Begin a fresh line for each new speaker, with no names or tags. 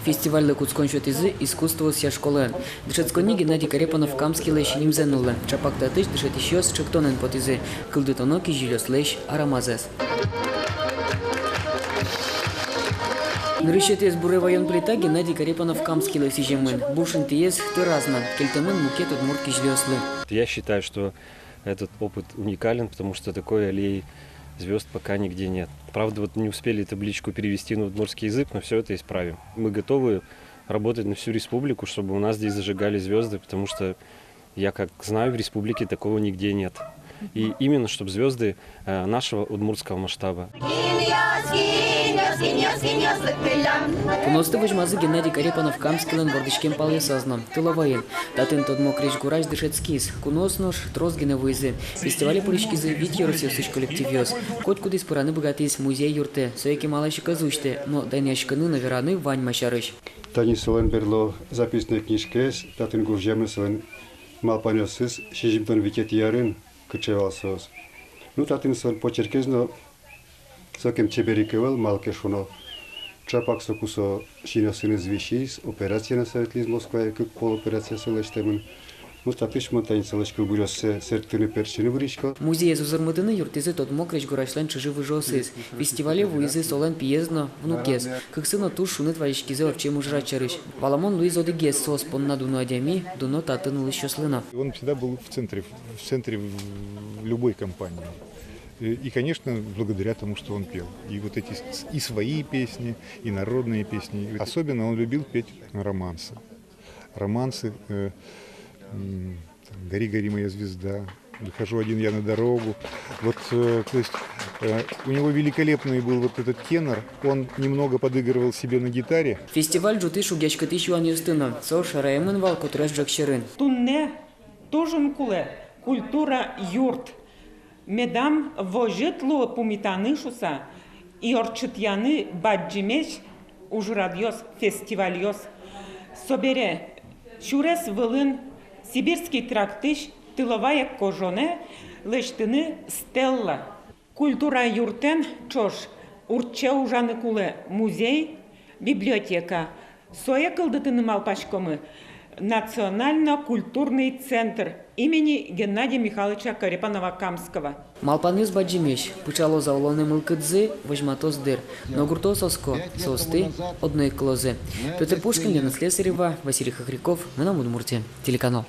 Фестиваль куцкончот изы искусство ся школы. Дышецкони Геннадий Карепанов камский лещ нимзенулы. Чапак татыш дышет еще с чектонен под изы. Кылдытоноки жилёс лещ арамазес. Нрыщет из буры район плита Геннадий Карепанов камский лещ жемын. Бушин тиес ты разно. Кельтемын мукет от мурки жилёслы.
Я считаю, что этот опыт уникален, потому что такой аллеи звезд пока нигде нет. Правда, вот не успели табличку перевести на удмуртский язык, но все это исправим. Мы готовы работать на всю республику, чтобы у нас здесь зажигали звезды, потому что я как знаю, в республике такого нигде нет. И именно, чтобы звезды нашего удмуртского масштаба.
Куносты вожмазы Геннадий Карепанов камскилен гордышкем пале сазна. Тыловаен. Татын тот мокрич гураж дышецкис. Кунос нож трозгина вызы. Фестивале пуричкизы витье росёсыш коллективёс. Коть кудис пыраны богатыс музей юрте. Соеки малайши казуште. Но дайняшканы навераны вань машарыш.
Тани солен берло записной книжкес. Татын гуржемы солен малпанёсыз. Шижимтон викет ярын. Кычевалсоз. Ну татын солен почеркезно. Сокем чеберикевел малкешуно. Чапак сокусо шиносыны звещис, операция на Советли из Москвы, как полоперация селештемен. Ну, татыш монтань селешкал бурёссе сертыны перчины выричка.
Музей зузармыдыны юртизы тот мокрич гурашлен чижи выжосыз. Фестивале вуизы солен пьезно внукес. Как сына туш шунет варичкизы овчем ужрачарыш. Валамон Луиз одегес сос понна дуно адями, дуно татын еще слына.
Он всегда был в центре любой компании. И, конечно, благодаря тому, что он пел. И вот эти и свои песни, и народные песни. Особенно он любил петь романсы. Романсы «Гори, гори, моя звезда», «Выхожу один я на дорогу». Вот, то есть у него великолепный был вот этот тенор. Он немного подыгрывал себе на гитаре.
Фестиваль джутыш угячкатыш юан юстына. Сор шараемын вал котреш джакшерын.
Тунне тожен куле культура юрт. Медам вожетло помитанышуса и орчытяны баджимеш ужрадьос фестивальос. Собере чурес вылын сибирский трактыш тыловая кожоне лештыны стелла. Культура юртен чош урче ужаны куле музей, библиотека. Соя кылдытыны малпашкомы Национально-культурный центр имени Геннадия Михайловича Карепанова-Камского.
Малпаныз баджимеш, пучало заулоны мылкыдзы, вожматос дыр, но гурто соско, состы, одной клозы. Петр Пушкин, Лена Слесарева, Василий Хохряков, мы на Удмуртии, телеканал.